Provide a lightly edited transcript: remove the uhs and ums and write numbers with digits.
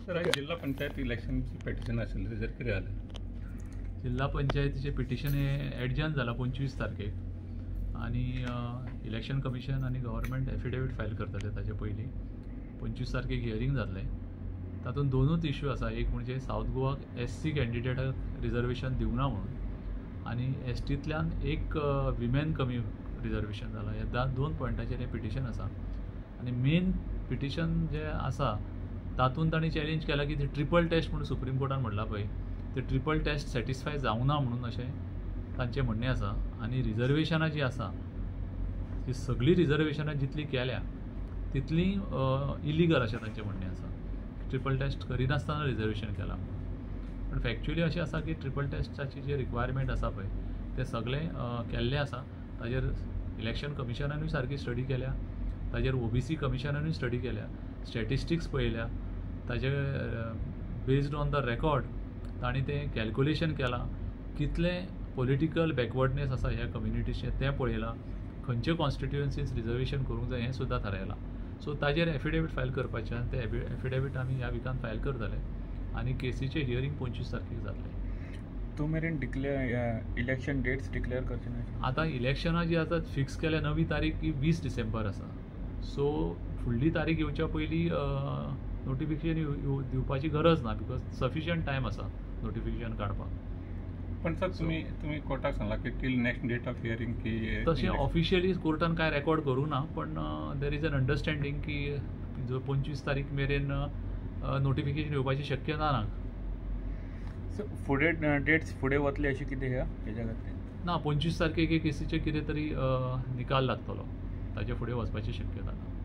Sir आज जिल्हा panchayat इलेक्शनची petition आशिल्ली तेजेर कितें जालें? जिल्हा पंचायतीचे पिटिशन हे एडजर्न जाला 25 तारखेक आणि इलेक्शन कमिशन आणि गव्हर्मेंट एफिडेविट फायल करतले ताचे पयलीं 25 तारखेक हियरींग जाल्लें. तातूंत दोनूच इश्यू आसा. एक म्हणजे सावथ गोवाक SC कॅन्डिडेटाक रिजर्वेशन दिवना म्हणून आनी STंतल्यान एक विमेन कमी रिजर्वेशन जाला. ह्या दोन पॉयंटाचेर हें पिटिशन आसा. आनी मेन पिटिशन जे आसा तातूंत तांणी चॅलेंज केला की ते ट्रिपल टेस्ट म्हणून सुप्रीम कोर्टान म्हणला पळय ते ट्रिपल टेस्ट सॅटिस्फाय जावना म्हणून अशें तांचें म्हणणें आसा. आनी रिजर्वेशनां जी आसा ती सगळीं रिजर्वेशनां जितली केल्या तितली इलिगल अशें तांचें म्हणणें आसा. ट्रिपल टेस्ट करिनासतना रिजर्वेशन केलां म्हणून. पण फॅक्च्युअली अशें आसा की ट्रिपल टेस्टाची जी रिक्वायरमेंट आसा पळय तें सगळें केल्लें आसा. ताजेर इलेक्शन कमिशनानूय सारकी स्टडी केल्या, ताजेर OBC कमिशनानूय स्टडी केल्या, स्टॅटिस्टिक्स पळयल्या, ताजे बेज्ड ऑन द रेकॉर्ड तांणी तें कॅल्क्युलेशन केलां कितलें पॉलिटिकल बॅकवर्डनेस आसा ह्या कम्युनिटीचें तें पळयलां, खंयचे कॉन्स्टिट्युएन्सीज रिजर्वेशन करूंक जाय हें सुद्दां थारायलां. सो ताजेर एफिडेविट फायल करपाचें आनी तें एफिडेविट आमी ह्या विकान फायल करतले आनी केसीचें हियरींग 25 तारखेक जातलें. तो मेरेन इलेक्शन डेट्स डिक्लेअर करचे ना. आतां इलेक्शनां जी आसात फिक्स केल्या 9वी तारीख की 20 डिसेंबर आसा. सो फुडली तारीख येवच्या पयलीं नोटिफिकेशन दिवपाची गरज ना बिकॉज सफिशियंट टायम आसा नोटिफिकेशन काडपाक. पण सर तुम्ही कोर्टाक सांगला की till next date of hearing की तशें ऑफिशियली कोर्टान कांय रेकॉर्ड करूं ना. पण देर इज एन अंडरस्टँडींग की जो 25 तारीख मेरेन नोटिफिकेशन येवपाची शक्यता ना. फुडें डेट्स फुडें वतले अशें कितें हेच्या खातीर ना. 25 तारखेक केसीचे कितें तरी निकाल लागतलो. ताचे फुडें वचपाची शक्यता ना.